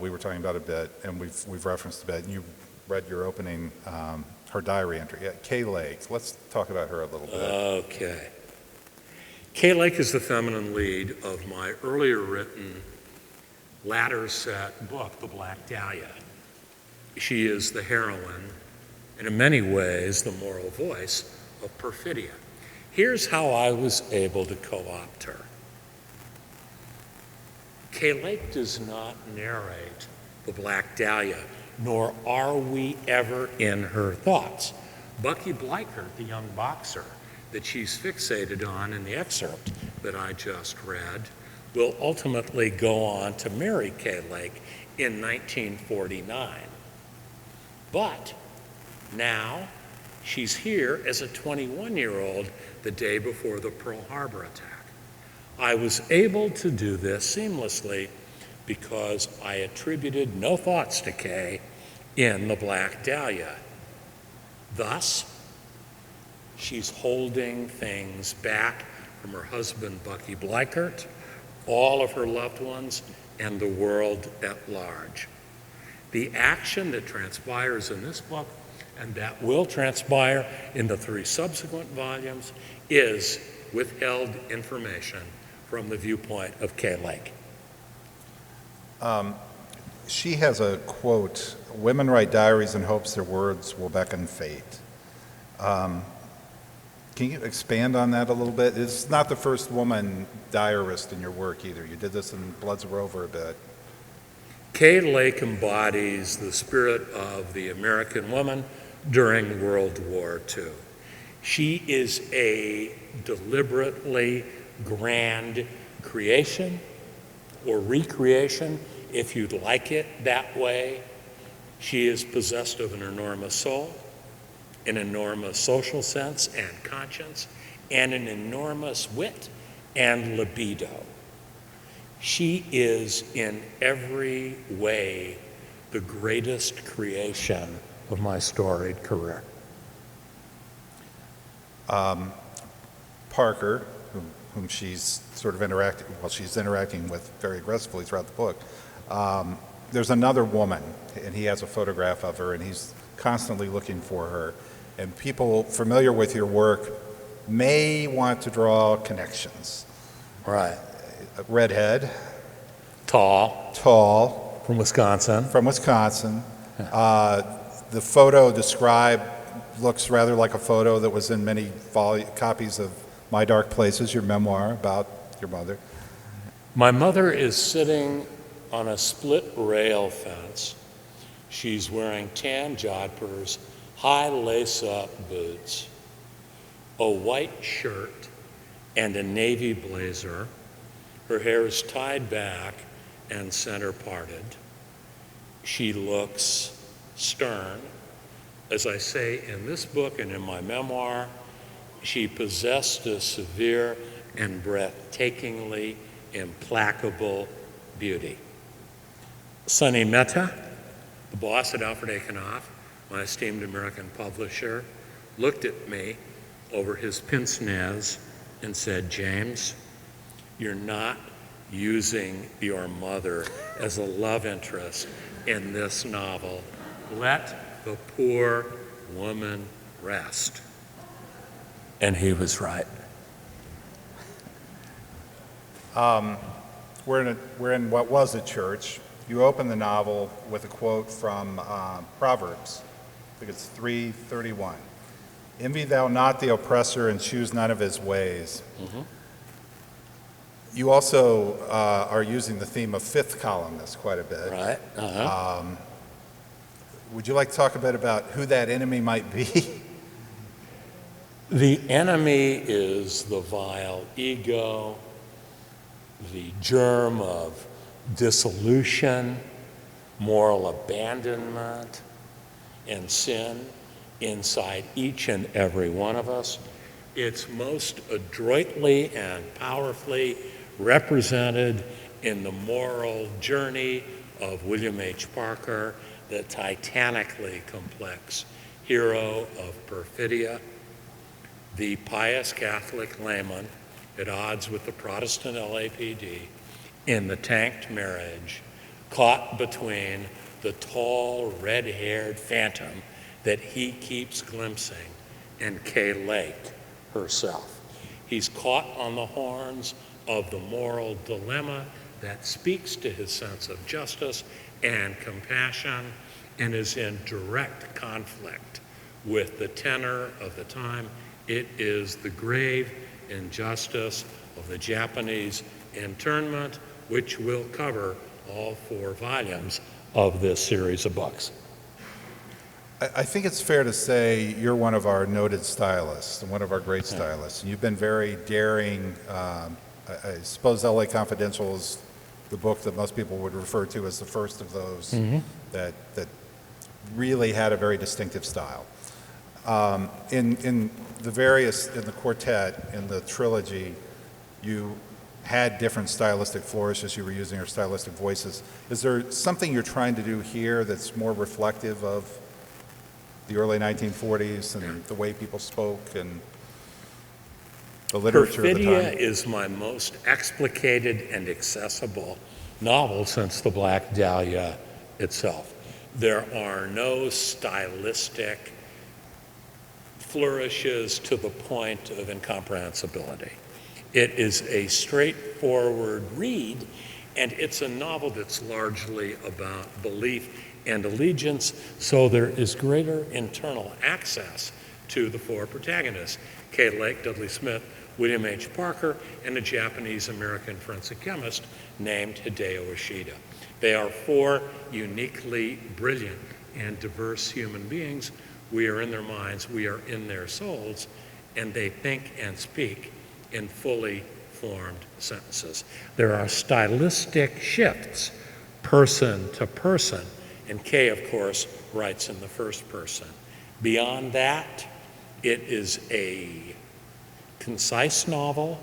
we were talking about a bit, and we've referenced a bit, and you read your opening, her diary entry. Yeah, Kay Lake. Let's talk about her a little bit. Okay. Kay Lake is the feminine lead of my earlier written ladder set book, The Black Dahlia. She is the heroine, and in many ways, the moral voice of Perfidia. Here's how I was able to co-opt her. Kay Lake does not narrate The Black Dahlia, nor are we ever in her thoughts. Bucky Bleichert, the young boxer that she's fixated on in the excerpt that I just read, will ultimately go on to marry Kay Lake in 1949. But now she's here as a 21-year-old the day before the Pearl Harbor attack. I was able to do this seamlessly because I attributed no thoughts to Kay in The Black Dahlia. Thus, she's holding things back from her husband, Bucky Bleichert, all of her loved ones, and the world at large. The action that transpires in this book, and that will transpire in the 3 subsequent volumes, is withheld information from the viewpoint of Kay Lake. She has a quote, "Women write diaries in hopes their words will beckon fate." Can you expand on that a little bit? It's not the first woman diarist in your work either. You did this in Blood's Rover a bit. Kay Lake embodies the spirit of the American woman during World War II. She is a deliberately grand creation or recreation, if you'd like it that way. She is possessed of an enormous soul, an enormous social sense and conscience, and an enormous wit and libido. She is in every way the greatest creation of my storied career. Parker, whom she's sort of interacting with very aggressively throughout the book, there's another woman, and he has a photograph of her, and he's constantly looking for her. And people familiar with your work may want to draw connections. Right. Redhead. Tall. From Wisconsin. The photo described looks rather like a photo that was in many copies of My Dark Places, your memoir about your mother. My mother is sitting on a split rail fence. She's wearing tan jodhpurs, high lace-up boots, a white shirt, and a navy blazer. Her hair is tied back and center parted. She looks stern. As I say in this book and in my memoir, she possessed a severe and breathtakingly implacable beauty. Sonny Mehta, the boss at Alfred Aikenoff, my esteemed American publisher, looked at me over his pince-nez and said, "James, you're not using your mother as a love interest in this novel. Let the poor woman rest." And he was right. We're in what was a church. You open the novel with a quote from Proverbs. I think it's 3:31. "Envy thou not the oppressor, and choose none of his ways." Mm-hmm. You also are using the theme of fifth columnist quite a bit. Right. Uh-huh. Would you like to talk a bit about who that enemy might be? The enemy is the vile ego, the germ of dissolution, moral abandonment, and sin inside each and every one of us. It's most adroitly and powerfully represented in the moral journey of William H. Parker, the titanically complex hero of Perfidia, the pious Catholic layman at odds with the Protestant LAPD, in the tanked marriage, caught between the tall, red-haired phantom that he keeps glimpsing and Kay Lake herself. He's caught on the horns of the moral dilemma that speaks to his sense of justice and compassion and is in direct conflict with the tenor of the time. It is the grave injustice of the Japanese internment, which will cover all 4 volumes of this series of books. I think it's fair to say you're one of our noted stylists and one of our great stylists. And you've been very daring. I suppose LA Confidential is the book that most people would refer to as the first of those that really had a very distinctive style. In the quartet, in the trilogy, you had different stylistic flourishes you were using, or stylistic voices. Is there something you're trying to do here that's more reflective of the early 1940s and the way people spoke and the literature of the time? Perfidia is my most explicated and accessible novel since The Black Dahlia itself. There are no stylistic flourishes to the point of incomprehensibility. It is a straightforward read, and it's a novel that's largely about belief and allegiance, so there is greater internal access to the 4 protagonists: Kay Lake, Dudley Smith, William H. Parker, and a Japanese-American forensic chemist named Hideo Ishida. They are 4 uniquely brilliant and diverse human beings. We are in their minds, we are in their souls, and they think and speak in fully formed sentences. There are stylistic shifts, person to person, and Kay, of course, writes in the first person. Beyond that, it is a concise novel,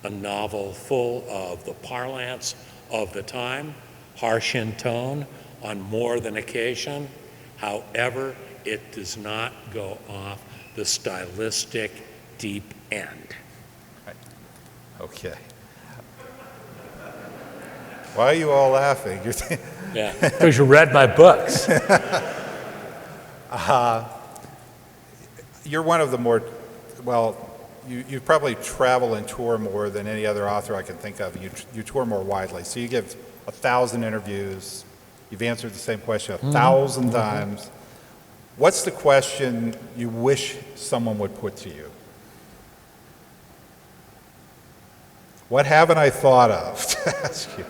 a novel full of the parlance of the time, harsh in tone on more than occasion. However, it does not go off the stylistic deep end. Okay. Why are you all laughing? Yeah, because you read my books. You're one of the more, well, you probably travel and tour more than any other author I can think of. You tour more widely. So you give 1,000 interviews. You've answered the same question 1,000 times. What's the question you wish someone would put to you? What haven't I thought of to ask you?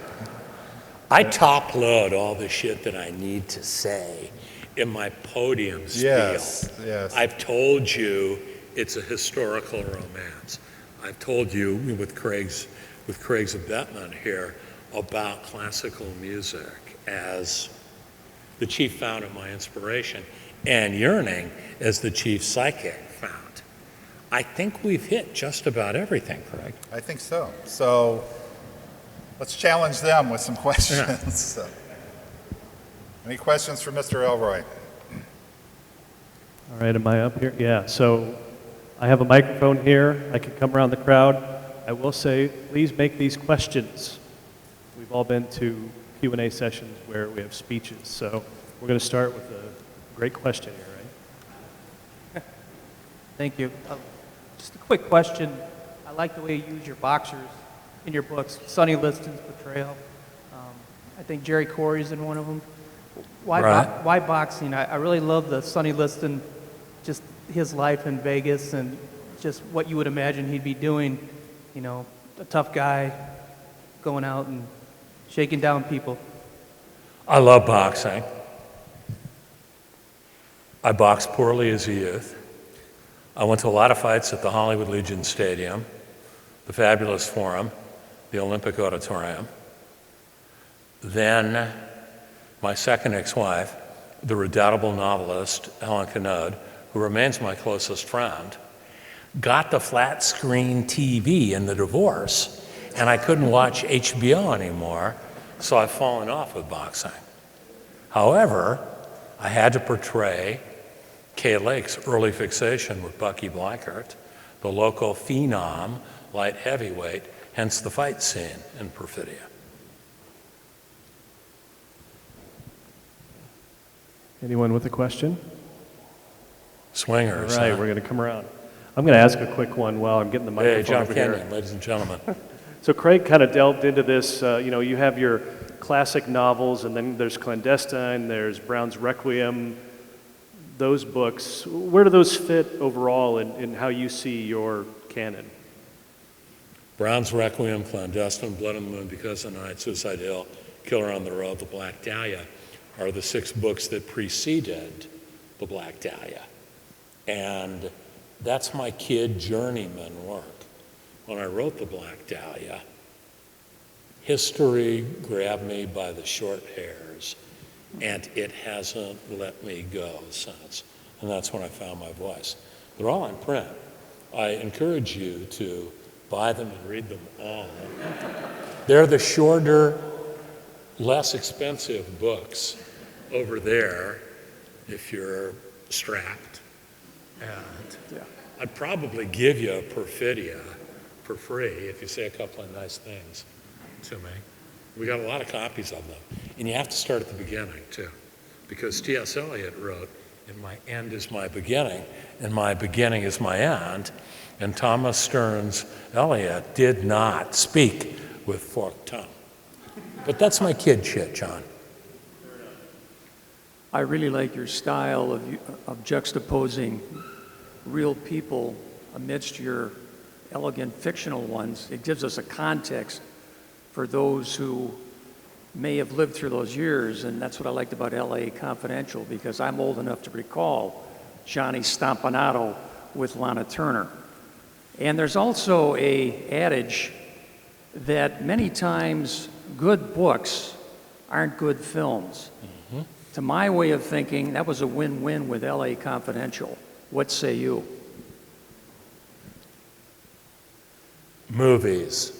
I top load all the shit that I need to say in my podium spiel. Yes. I've told you it's a historical romance. I've told you with Craig's abetment here about classical music as the chief fount of my inspiration, and yearning as the chief psychic fount. I think we've hit just about everything, Craig. I think so. So let's challenge them with some questions. Yeah. So, any questions for Mr. Ellroy? All right, am I up here? Yeah, so I have a microphone here. I can come around the crowd. I will say, please make these questions. We've all been to Q&A sessions where we have speeches, so we're going to start with a great question here, right? Thank you. Just a quick question. I like the way you use your boxers in your books. Sonny Liston's portrayal. I think Jerry Corey's in one of them. Why boxing? I really love the Sonny Liston, just his life in Vegas and just what you would imagine he'd be doing. You know, a tough guy going out and shaking down people. I love boxing. I boxed poorly as a youth. I went to a lot of fights at the Hollywood Legion Stadium, the Fabulous Forum, the Olympic Auditorium. Then my second ex-wife, the redoubtable novelist Helen Cannode, who remains my closest friend, got the flat screen TV in the divorce, and I couldn't watch HBO anymore, so I've fallen off with boxing. However, I had to portray Kay Lake's early fixation with Bucky Blackert, the local phenom light heavyweight, hence the fight scene in Perfidia. Anyone with a question? Swingers. All right, huh? we're going to come around. I'm going to ask a quick one while I'm getting the microphone Hey, John over here. Kenyon, ladies and gentlemen. So Craig kind of delved into this, you have your classic novels, and then there's Clandestine, there's Brown's Requiem, those books. Where do those fit overall in how you see your canon? Brown's Requiem, Clandestine, Blood on the Moon, Because of the Night, Suicide Hill, Killer on the Road, The Black Dahlia are the 6 books that preceded The Black Dahlia. And that's my kid journeyman work. When I wrote The Black Dahlia, history grabbed me by the short hairs, and it hasn't let me go since. And that's when I found my voice. They're all in print. I encourage you to buy them and read them all. They're the shorter, less expensive books over there if you're strapped. And I'd probably give you a Perfidia for free if you say a couple of nice things to me. We got a lot of copies of them. And you have to start at the beginning, too. Because T.S. Eliot wrote, "And my end is my beginning, and my beginning is my end." And Thomas Stearns Eliot did not speak with forked tongue. But that's my kid shit, John. I really like your style of juxtaposing real people amidst your elegant fictional ones. It gives us a context for those who may have lived through those years, and that's what I liked about L.A. Confidential, because I'm old enough to recall Johnny Stompanato with Lana Turner. And there's also an adage that many times good books aren't good films. Mm-hmm. To my way of thinking, that was a win-win with L.A. Confidential. What say you? Movies.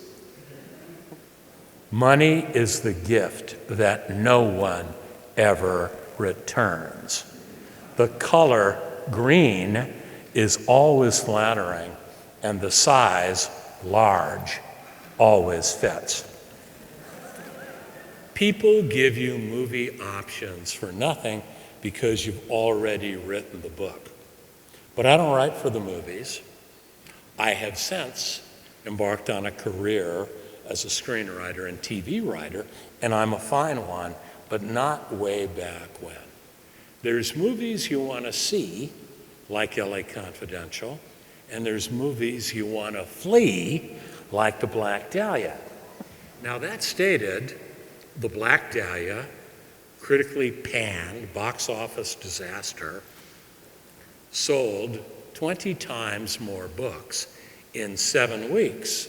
Money is the gift that no one ever returns. The color green is always flattering, and the size large always fits. People give you movie options for nothing because you've already written the book. But I don't write for the movies. I have since embarked on a career as a screenwriter and TV writer, and I'm a fine one, but not way back when. There's movies you want to see, like LA Confidential, and there's movies you want to flee, like The Black Dahlia. Now that stated, The Black Dahlia, critically panned, box office disaster, sold 20 times more books in 7 weeks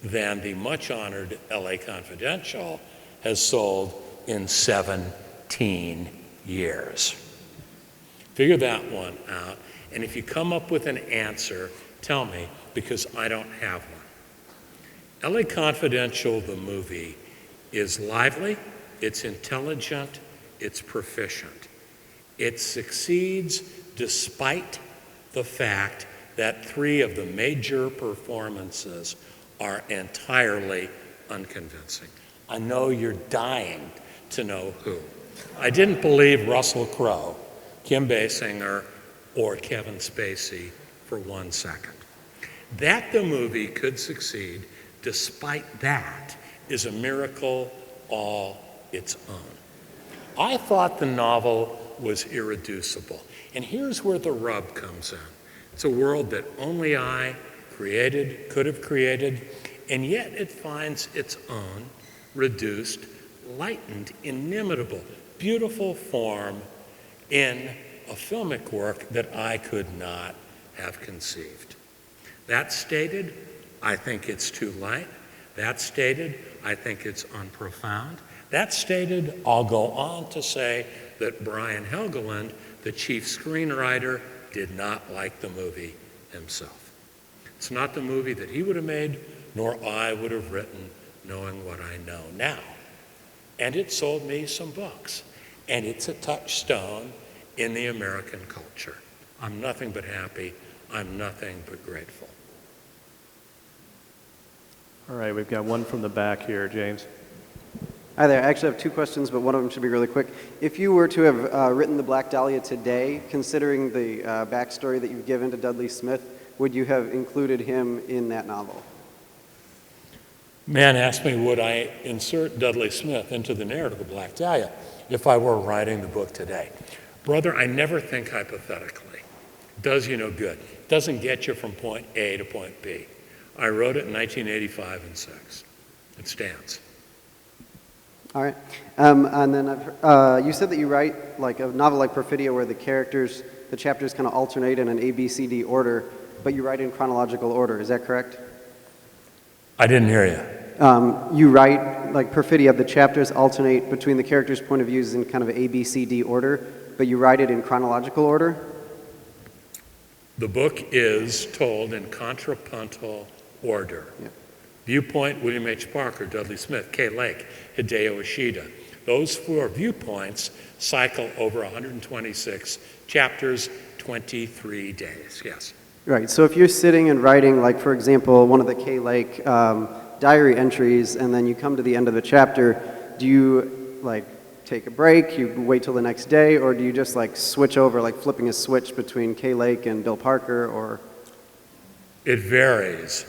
than the much honored LA Confidential has sold in 17 years. Figure that one out, and if you come up with an answer, tell me, because I don't have one. LA Confidential, the movie, is lively, it's intelligent, it's proficient. It succeeds despite the fact that 3 of the major performances are entirely unconvincing. I know you're dying to know who. I didn't believe Russell Crowe, Kim Basinger, or Kevin Spacey for 1 second. That the movie could succeed despite that is a miracle all its own. I thought the novel was irreducible, and here's where the rub comes in. It's a world that only I created, could have created, and yet it finds its own reduced, lightened, inimitable, beautiful form in a filmic work that I could not have conceived. That stated, I think it's too light. That stated, I think it's unprofound. That stated, I'll go on to say that Brian Helgeland, the chief screenwriter, did not like the movie himself. It's not the movie that he would have made, nor I would have written, knowing what I know now. And it sold me some books, and it's a touchstone in the American culture. I'm nothing but happy. I'm nothing but grateful. All right, we've got one from the back here, James. Hi there. I actually have two questions, but one of them should be really quick. If you were to have written The Black Dahlia today, considering the backstory that you've given to Dudley Smith, would you have included him in that novel? Man asked me, would I insert Dudley Smith into the narrative of Black Dahlia if I were writing the book today? Brother, I never think hypothetically. Does you no good. Doesn't get you from point A to point B. I wrote it in 1985 and 6. It stands. All right. And then you said that you write like a novel like Perfidia where the chapters kind of alternate in an A, B, C, D order, but you write in chronological order. Is that correct? I didn't hear you. You write, like Perfidia, the chapters alternate between the characters' point of views in kind of A, B, C, D order, but you write it in chronological order? The book is told in contrapuntal order. Yeah. Viewpoint, William H. Parker, Dudley Smith, Kay Lake, Hideo Ishida. Those 4 viewpoints cycle over 126 chapters, 23 days, yes. Right, so if you're sitting and writing, like, for example, one of the Kay Lake diary entries, and then you come to the end of the chapter, do you, like, take a break, you wait till the next day, or do you just, like, switch over, like flipping a switch between Kay Lake and Bill Parker, or? It varies.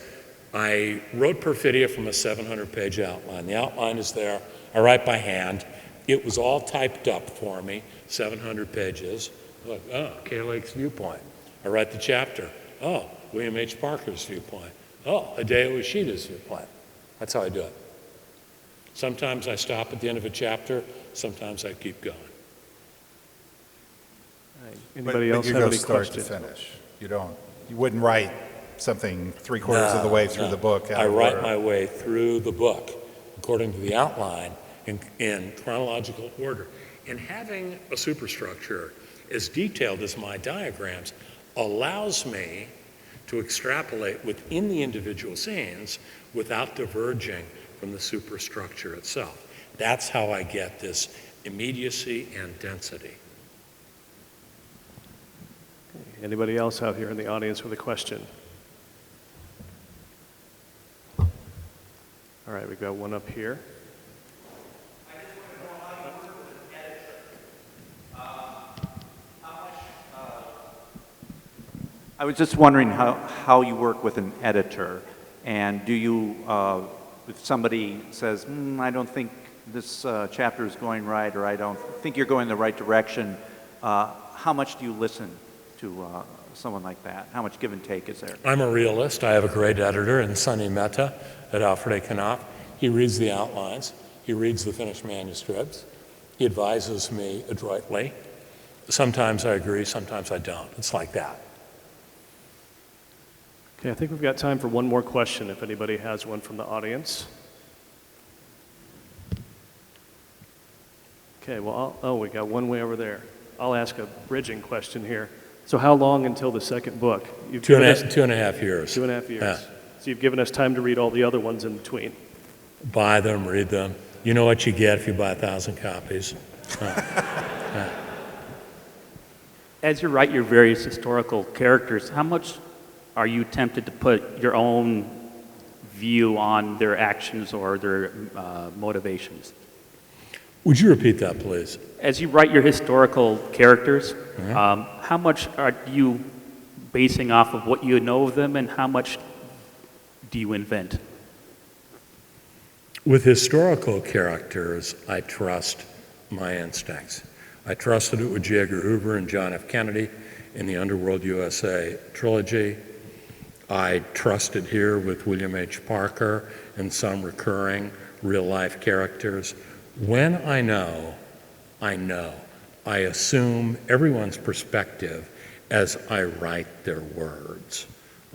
I wrote Perfidia from a 700-page outline. The outline is there. I write by hand. It was all typed up for me, 700 pages. Look, oh, Kay Lake's viewpoint. I write the chapter. Oh, William H. Parker's viewpoint. Oh, Hideo Ishida's viewpoint. That's how I do it. Sometimes I stop at the end of a chapter. Sometimes I keep going. Anybody but else you have go any start questions? to finish. You wouldn't write something 3/4 of the way through the book. I write my way through the book according to the outline in chronological order. And having a superstructure as detailed as my diagrams allows me to extrapolate within the individual scenes without diverging from the superstructure itself. That's how I get this immediacy and density. Anybody else out here in the audience with a question? All right, we've got one up here. I was just wondering how you work with an editor, and do you, if somebody says, I don't think this chapter is going right, or I don't think you're going the right direction, how much do you listen to someone like that? How much give and take is there? I'm a realist. I have a great editor in Sunny Mehta at Alfred A. Knopf. He reads the outlines. He reads the finished manuscripts. He advises me adroitly. Sometimes I agree, sometimes I don't. It's like that. Okay, I think we've got time for one more question if anybody has one from the audience. Okay, well, we got one way over there. I'll ask a bridging question here. So how long until the second book? You've Two and a half years. 2.5 years. Yeah. So you've given us time to read all the other ones in between. Buy them, read them. You know what you get if you buy 1,000 copies. As you write your various historical characters, how much are you tempted to put your own view on their actions or their motivations? Would you repeat that, please? As you write your historical characters, how much are you basing off of what you know of them, and how much do you invent? With historical characters, I trust my instincts. I trusted it with J. Edgar Hoover and John F. Kennedy in the Underworld USA trilogy. I trusted here with William H. Parker and some recurring real-life characters. When I know, I know. I assume everyone's perspective as I write their words.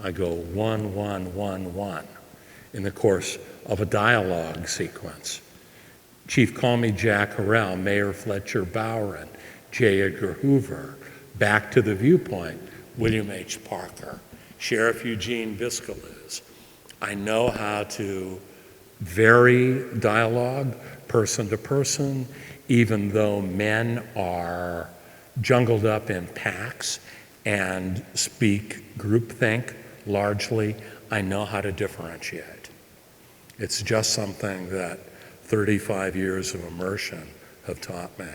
I go 1, 1, 1, 1 in the course of a dialogue sequence. Chief Call Me Jack Harrell, Mayor Fletcher Bowron, J. Edgar Hoover, back to the viewpoint, William H. Parker, Sheriff Eugene Biscaluz. I know how to vary dialogue person to person, even though men are jungled up in packs and speak groupthink largely. I know how to differentiate. It's just something that 35 years of immersion have taught me.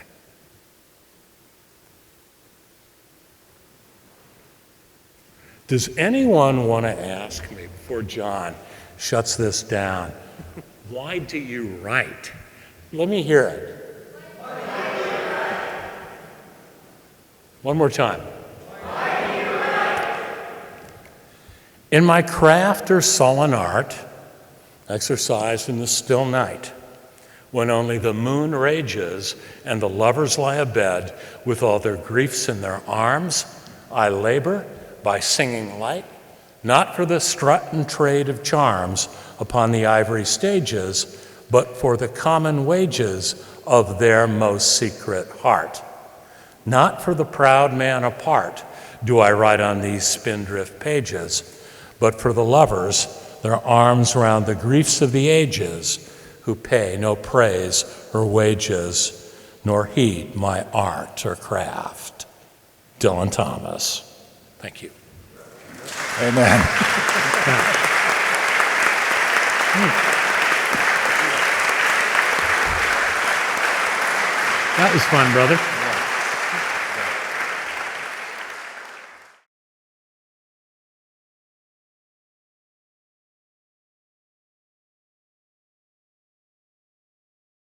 Does anyone want to ask me, before John shuts this down, why do you write? Let me hear it. One more time. In my craft or sullen art, exercised in the still night, when only the moon rages and the lovers lie abed with all their griefs in their arms, I labor by singing light, not for the strut and trade of charms upon the ivory stages, but for the common wages of their most secret heart. Not for the proud man apart do I write on these spindrift pages, but for the lovers, their arms round the griefs of the ages, who pay no praise or wages, nor heed my art or craft. Dylan Thomas. Thank you. Amen. That was fun, brother.